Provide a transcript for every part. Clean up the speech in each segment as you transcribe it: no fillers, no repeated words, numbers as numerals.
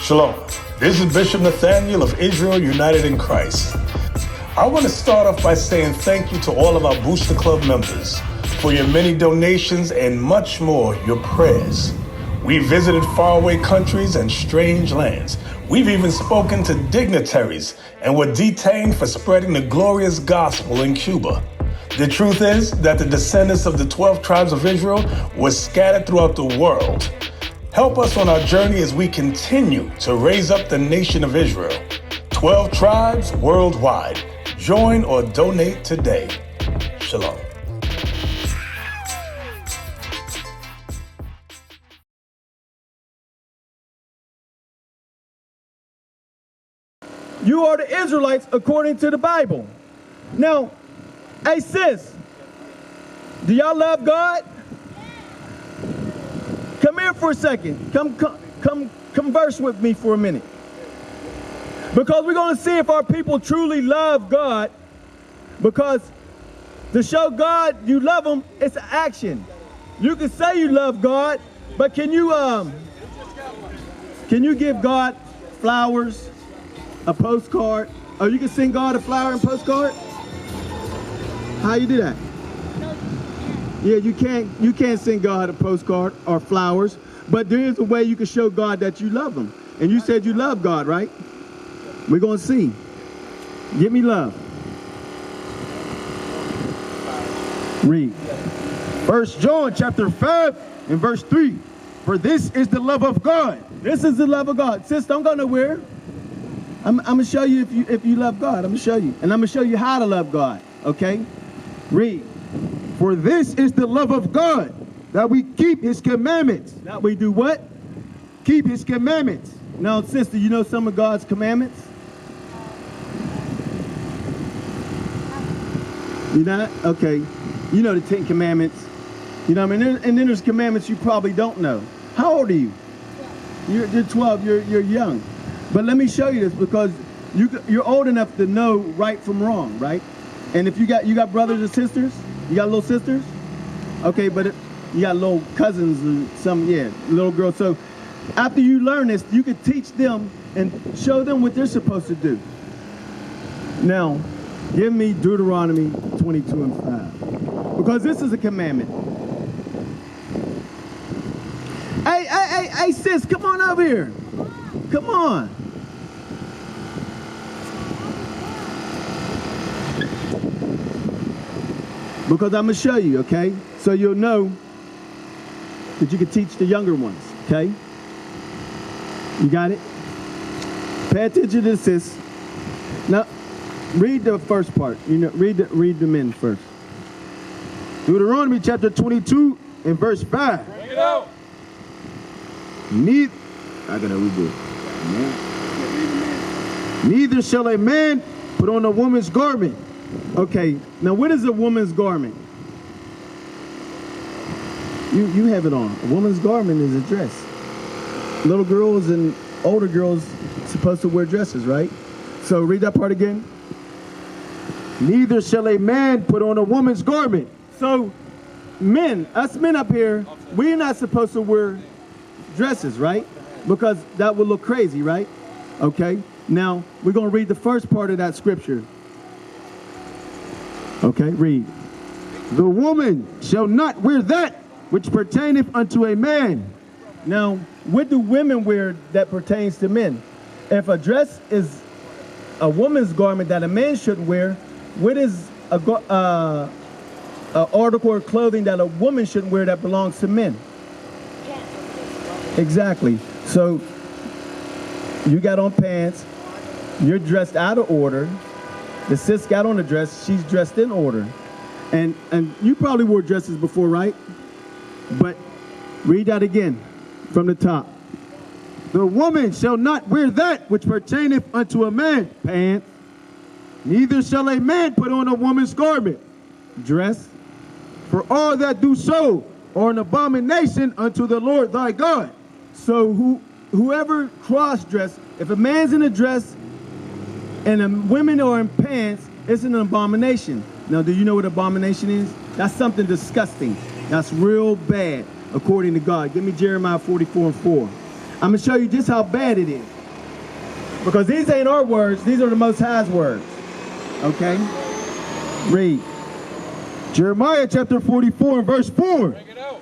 Shalom. This is Bishop Nathaniel of Israel United in Christ. I want to start off by saying thank you to all of our Booster Club members for your many donations and much more, your prayers. We visited faraway countries and strange lands. We've even spoken to dignitaries and were detained for spreading the glorious gospel in Cuba. The truth is that the descendants of the 12 tribes of Israel were scattered throughout the world. Help us on our journey as we continue to raise up the nation of Israel. 12 tribes worldwide. Join or donate today. Shalom. You are the Israelites according to the Bible. Now, hey sis, do y'all love God? Come here for a second. Come converse with me for a minute. Because we're going to see if our people truly love God. Because to show God you love him, it's an action. You can say you love God, but can you give God flowers, a postcard? Or you can send God a flower and postcard? How you do that? Yeah, you can't send God a postcard or flowers, but there is a way you can show God that you love him. And you said you love God, right? We're going to see. Give me love. Read. 1 John chapter 5 and verse 3. For this is the love of God. This is the love of God. Sis, don't go nowhere. I'm going to show you if you love God. I'm going to show you. And I'm going to show you how to love God. Okay? Read. For this is the love of God, that we keep his commandments. That we do what? Keep his commandments. Now, sister, you know some of God's commandments? You not? Okay. You know the 10 commandments. You know what I mean? And then there's commandments you probably don't know. How old are you? You're 12. You're young. But let me show you this, because you're old enough to know right from wrong, right? And if you got brothers and sisters, you got little sisters, okay, but you got little cousins or some, yeah, little girls. So after you learn this, you can teach them and show them what they're supposed to do. Now, give me Deuteronomy 22 and 5, because this is a commandment. Hey, sis, come on over here. Come on. Because I'm going to show you, okay? So you'll know that you can teach the younger ones, okay? You got it? Pay attention to this. Now, read the first part. You know, read the men first. Deuteronomy chapter 22 and verse 5. Bring it out. Neither shall a man put on a woman's garment. Okay, now what is a woman's garment? You have it on. A woman's garment is a dress. Little girls and older girls supposed to wear dresses, right? So read that part again. Neither shall a man put on a woman's garment. So men, us men up here, we're not supposed to wear dresses, right? Because that would look crazy, right? Okay, now we're going to read the first part of that scripture. Okay, read. The woman shall not wear that which pertaineth unto a man. Now, what do women wear that pertains to men? If a dress is a woman's garment that a man shouldn't wear, what is a article of clothing that a woman shouldn't wear that belongs to men? Exactly. So you got on pants, you're dressed out of order. The sis got on the dress, she's dressed in order. And you probably wore dresses before, right? But read that again from the top. The woman shall not wear that which pertaineth unto a man, pants. Neither shall a man put on a woman's garment, dress. For all that do so are an abomination unto the Lord thy God. So whoever cross-dress, if a man's in a dress and the women are in pants, it's an abomination. Now, do you know what abomination is? That's something disgusting. That's real bad, according to God. Give me Jeremiah 44 and 4. I'm going to show you just how bad it is. Because these ain't our words, these are the Most High's words. Okay? Read. Jeremiah chapter 44 and verse 4.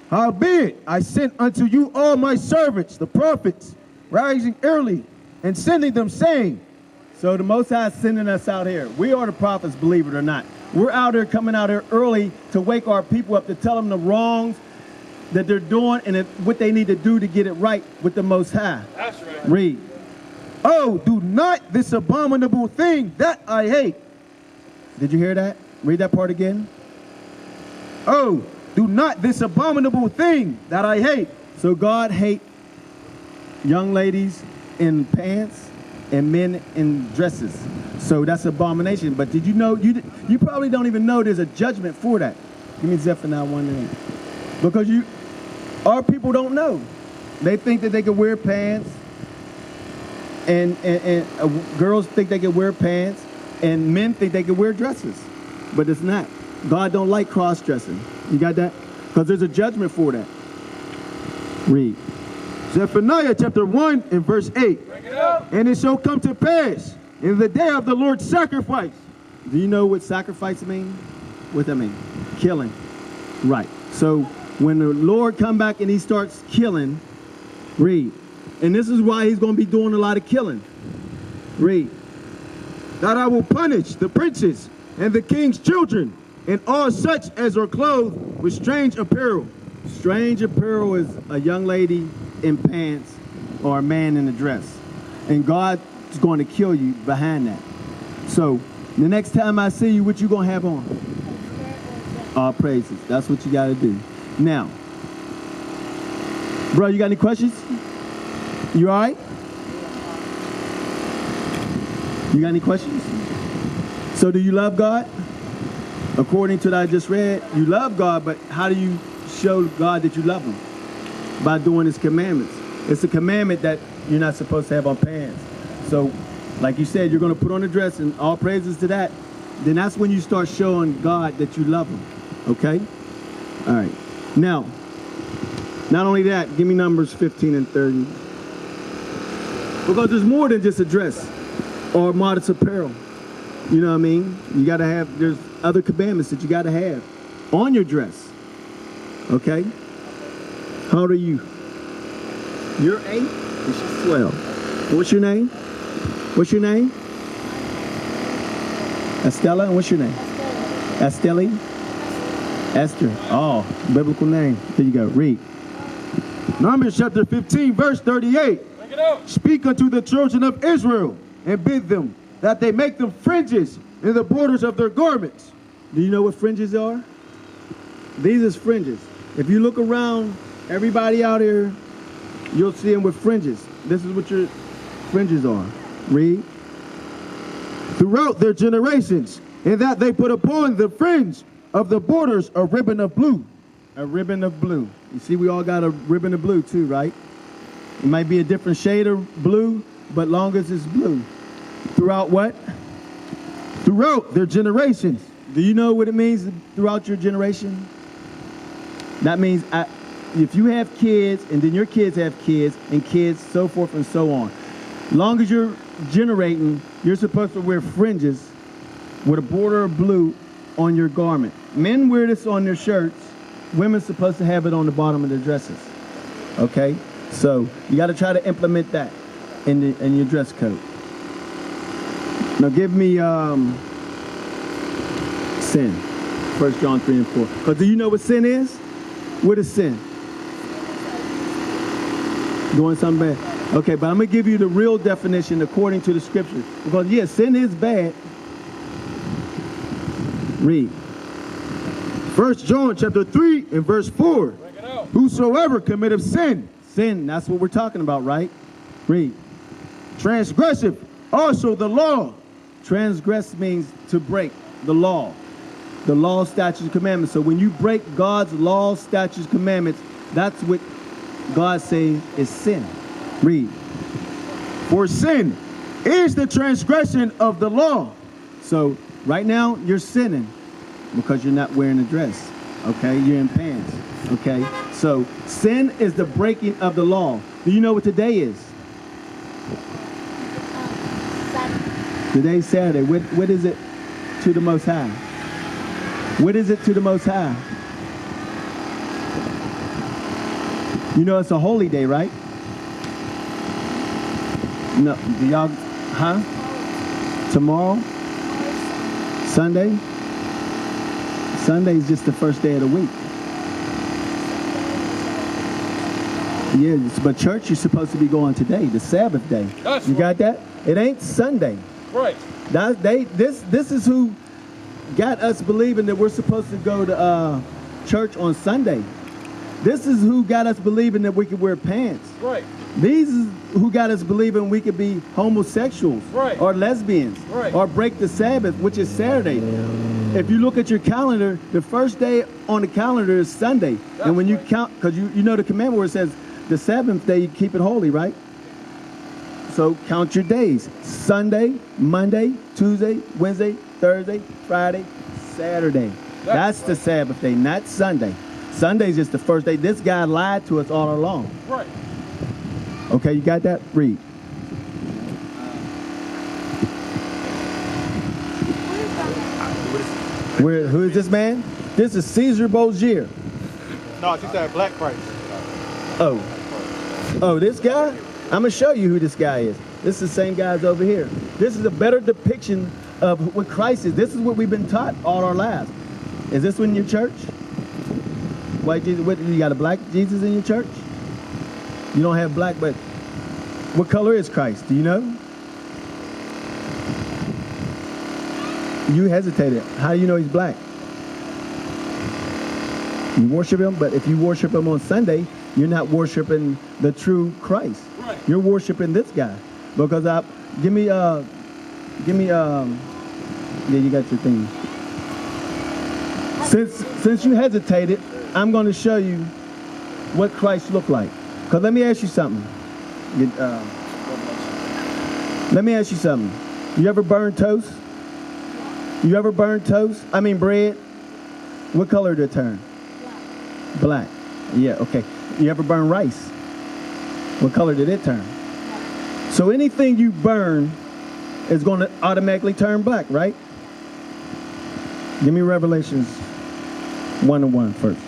Howbeit I sent unto you all my servants, the prophets, rising early and sending them, saying. So the Most High is sending us out here. We are the prophets, believe it or not. We're out here, coming out here early to wake our people up, to tell them the wrongs that they're doing and what they need to do to get it right with the Most High. That's right. Read. Oh, do not this abominable thing that I hate. Did you hear that? Read that part again. Oh, do not this abominable thing that I hate. So God hates young ladies in pants and men in dresses. So that's abomination. But did you know, you probably don't even know there's a judgment for that. Give me Zephaniah 1:8. Because our people don't know. They think that they can wear pants, and girls think they can wear pants, and men think they can wear dresses. But it's not. God don't like cross-dressing. You got that? Because there's a judgment for that. Read. Zephaniah chapter 1 and verse 8. And it shall come to pass in the day of the Lord's sacrifice. Do you know what sacrifice means? What that mean? Killing. Right. So when the Lord come back and he starts killing, read. And this is why he's going to be doing a lot of killing. Read. That I will punish the princes and the king's children and all such as are clothed with strange apparel. Strange apparel is a young lady in pants or a man in a dress. And God is going to kill you behind that. So the next time I see you, what you going to have on? All praises. That's what you got to do. Now, bro, you got any questions? You all right? You got any questions? So do you love God? According to what I just read, you love God, but how do you show God that you love him? By doing his commandments. It's a commandment that you're not supposed to have on pants. So, like you said, you're going to put on a dress, and all praises to that. Then that's when you start showing God that you love him. Okay? All right. Now, not only that, give me Numbers 15 and 30. Because there's more than just a dress or modest apparel. You know what I mean? You got to have, there's other commandments that you got to have on your dress. Okay? How old are you? You're 8 and she's 12. What's your name? What's your name? Estella. And what's your name? Estelle. Esther. Oh, biblical name. There you go. Read. Numbers chapter 15 verse 38. Speak unto the children of Israel and bid them that they make them fringes in the borders of their garments. Do you know what fringes are? These is fringes. If you look around, everybody out here, you'll see them with fringes. This is what your fringes are. Read. Throughout their generations, in that they put upon the fringe of the borders a ribbon of blue. A ribbon of blue. You see, we all got a ribbon of blue too, right? It might be a different shade of blue, but long as it's blue. Throughout what? Throughout their generations. Do you know what it means throughout your generation? That means if you have kids, and then your kids have kids, and kids, so forth and so on. Long as you're generating, you're supposed to wear fringes with a border of blue on your garment. Men wear this on their shirts. Women's supposed to have it on the bottom of their dresses. Okay? So you got to try to implement that in your dress code. Now give me sin. 1 John 3 and 4. Because do you know what sin is? What is sin? Doing something bad. Okay, but I'm going to give you the real definition according to the scripture. Because, yes, sin is bad. Read. 1 John chapter 3 and verse 4. Whosoever committeth sin. Sin, that's what we're talking about, right? Read. Transgressive also the law. Transgress means to break the law. The law, statutes, commandments. So when you break God's law, statutes, commandments, that's what God says is sin. Read. For sin is the transgression of the law. So right now you're sinning because you're not wearing a dress. Okay, you're in pants. Okay, so sin is the breaking of the law. Do you know what today is? Today's Saturday. What is it to the Most High? What is it to the Most High? You know it's a holy day, right? No, do y'all, huh? Tomorrow? Sunday? Sunday's just the first day of the week. Yeah, but church you're supposed to be going today, the Sabbath day. That's you right. got that? It ain't Sunday. Right. This is who got us believing that we're supposed to go to church on Sunday. This is who got us believing that we could wear pants. Right. These is who got us believing we could be homosexuals, Right. or lesbians, Right. or break the Sabbath, which is Saturday. If you look at your calendar, the first day on the calendar is Sunday. And when you right. count, because you know the commandment where it says the seventh day you keep it holy, right? So count your days. Sunday, Monday, Tuesday, Wednesday, Thursday, Friday, Saturday. That's the Sabbath day, not Sunday. Sunday's just the first day. This guy lied to us all along. Right. Okay, you got that? Read. Who is this man? This is Caesar Borgia. No, she said black Christ. Oh, this guy? I'm going to show you who this guy is. This is the same guy's over here. This is a better depiction of what Christ is. This is what we've been taught all our lives. Is this one in your church? White Jesus? What, you got a black Jesus in your church? You don't have black, but what color is Christ? Do you know? You hesitated. How do you know he's black? You worship him, but if you worship him on Sunday, you're not worshiping the true Christ. Right. You're worshiping this guy. Because give me yeah, you got your thing. Since you hesitated, I'm going to show you what Christ looked like. Because let me ask you something. Let me ask you something. You ever burn toast? You ever burn toast? I mean bread? What color did it turn? Black. Yeah, okay. You ever burn rice? What color did it turn? So anything you burn is going to automatically turn black, right? Give me Revelations 1:1 first.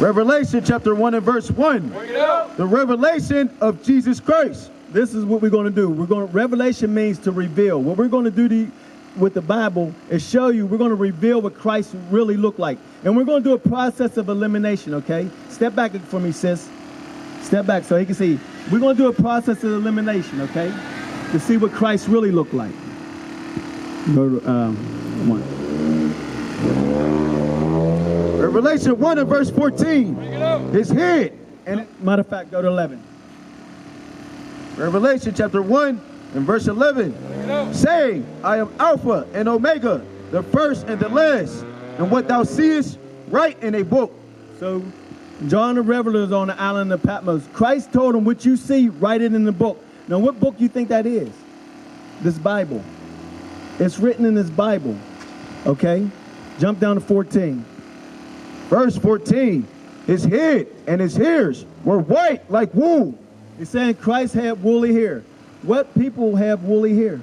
Revelation chapter 1 and verse 1. Bring it out. The revelation of Jesus Christ. This is what we're going to do. Revelation means to reveal. What we're going to do with the Bible is show you, we're going to reveal what Christ really looked like. And we're going to do a process of elimination, okay? Step back for me, sis. Step back so he can see. We're going to do a process of elimination, okay? To see what Christ really looked like. Go to 1. Revelation 1 and verse 14. Bring it out. His head. And matter of fact, go to 11. Revelation chapter 1 and verse 11. Bring it out. Saying, I am Alpha and Omega, the first and the last. And what thou seest, write in a book. So John the Revelator is on the island of Patmos. Christ told him, what you see, write it in the book. Now, what book do you think that is? This Bible. It's written in this Bible. Okay? Jump down to 14. Verse 14. His head and his hairs were white like wool. It's saying Christ had woolly hair. What people have woolly hair?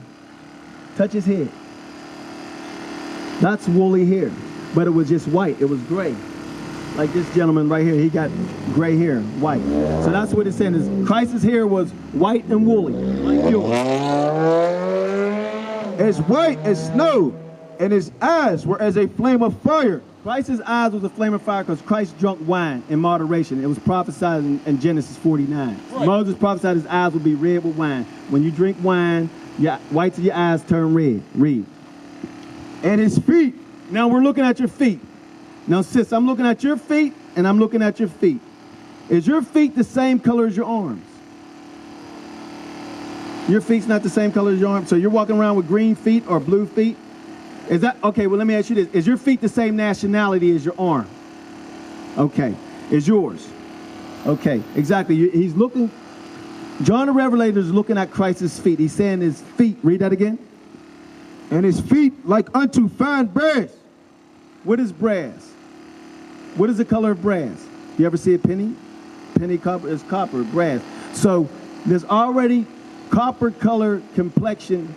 Touch his head. That's woolly hair. But it was just white. It was gray. Like this gentleman right here, he got gray hair, white. So that's what it's saying is Christ's hair was white and woolly, like yours. As white as snow, and his eyes were as a flame of fire. Christ's eyes was a flame of fire because Christ drunk wine in moderation. It was prophesied in Genesis 49. Right. Moses prophesied his eyes would be red with wine. When you drink wine, your whites of your eyes turn red. Read. And his feet. Now we're looking at your feet. Now, sis, I'm looking at your feet, and I'm looking at your feet. Is your feet the same color as your arms? Your feet's not the same color as your arms. So you're walking around with green feet or blue feet? Is that, okay, well, let me ask you this. Is your feet the same nationality as your arm? Okay. Is yours? Okay, exactly. He's looking, John the Revelator is looking at Christ's feet. He's saying his feet, read that again. And his feet like unto fine brass. What is brass? What is the color of brass? You ever see a penny? Penny copper is copper, brass. So there's already copper colored complexion.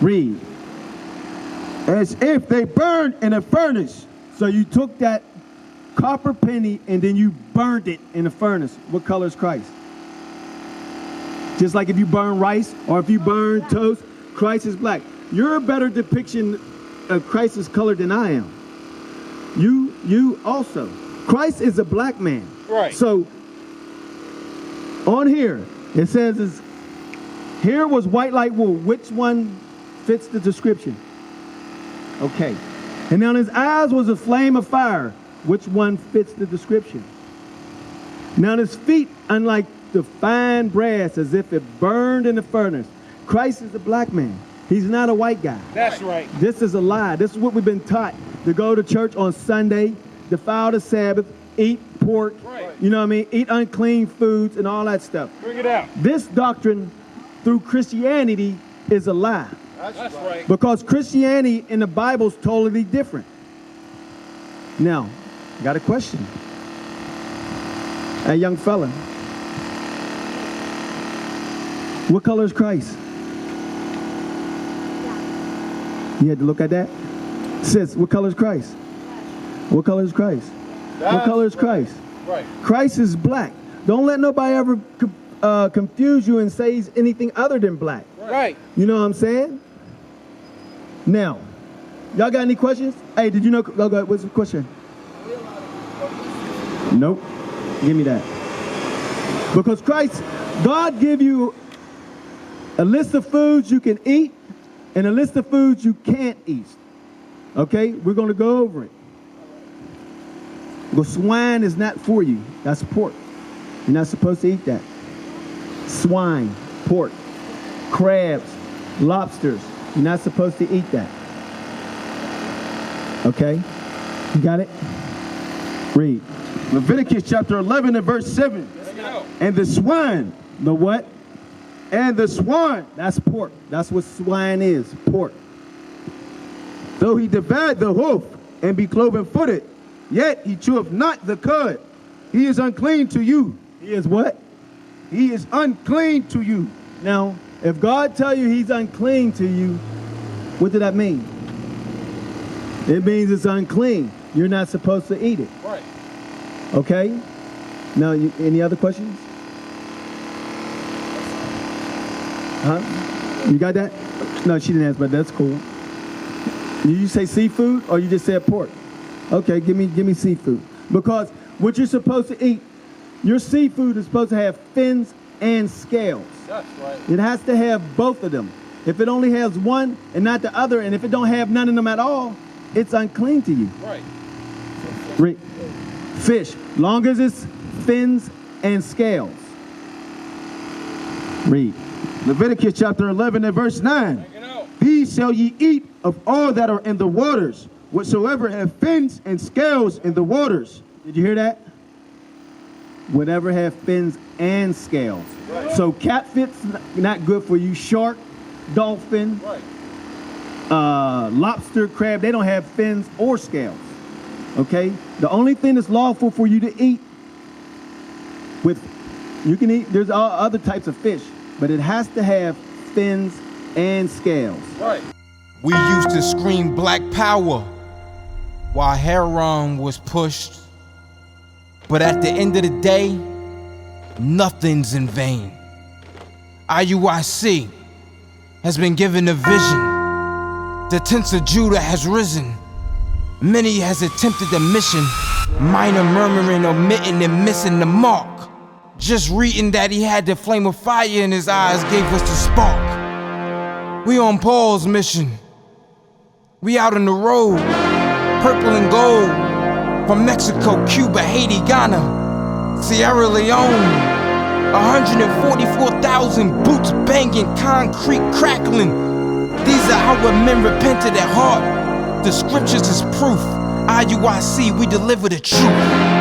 Read. As if they burned in a furnace. So you took that copper penny and then you burned it in a furnace. What color is Christ? Just like if you burn rice or if you burn toast, Christ is black. You're a better depiction of Christ's color than I am. You also. Christ is a black man. Right. So on here, it says, here was white like wool. Which one fits the description? Okay. And on his eyes was a flame of fire. Which one fits the description? Now on his feet, unlike the fine brass, as if it burned in the furnace. Christ is a black man. He's not a white guy. That's right. This is a lie. This is what we've been taught. To go to church on Sunday, defile the Sabbath, eat pork, Right. you know what I mean? Eat unclean foods and all that stuff. Bring it out. This doctrine through Christianity is a lie. That's right. Because Christianity in the Bible is totally different. Now, got a question. Hey, young fella. What color is Christ? You had to look at that? Sis, what color is Christ? What color is Christ? What color is Christ? Right. Christ is black. Don't let nobody ever confuse you and say he's anything other than black. Right. You know what I'm saying? Now, y'all got any questions? Hey, did you know? Go ahead. What's the question? Nope. Give me that. Because Christ, God give you a list of foods you can eat and a list of foods you can't eat. Okay? We're going to go over it. Because swine is not for you. That's pork. You're not supposed to eat that. Swine, pork, crabs, lobsters. You're not supposed to eat that. Okay? You got it? Read. Leviticus chapter 11 and verse 7. And the swine. The what? And the swine. That's pork. That's what swine is. Pork. Though he divide the hoof and be cloven footed, yet he cheweth not the cud. He is unclean to you. He is what? He is unclean to you. Now, if God tell you he's unclean to you, what did that mean? It means it's unclean. You're not supposed to eat it. Right. Okay? Now, any other questions? Huh? You got that? No, she didn't ask, but that's cool. Did you say seafood or you just said pork? Okay, give me seafood. Because what you're supposed to eat, your seafood is supposed to have fins and scales. That's right. It has to have both of them. If it only has one and not the other, and if it don't have none of them at all, it's unclean to you. Right. Fish, long as it's fins and scales. Read. Leviticus chapter 11 and verse 9. Bring it out. These shall ye eat of all that are in the waters, whatsoever have fins and scales in the waters. Did you hear that? Whatever have fins and scales. Right. So catfit's not good for you. Shark, dolphin, Right. lobster, crab, they don't have fins or scales. Okay? The only thing that's lawful for you to eat you can eat, there's all other types of fish, but it has to have fins and scales. Right. We used to scream black power while heroin was pushed. But at the end of the day, nothing's in vain. IUIC has been given a vision. The tents of Judah has risen. Many has attempted the mission, minor murmuring, omitting, and missing the mark. Just reading that he had the flame of fire in his eyes gave us the spark. We on Paul's mission. We out on the road, purple and gold, from Mexico, Cuba, Haiti, Ghana, Sierra Leone. 144,000 boots banging, concrete crackling. These are how men repented at heart. The scriptures is proof. IUIC, we deliver the truth.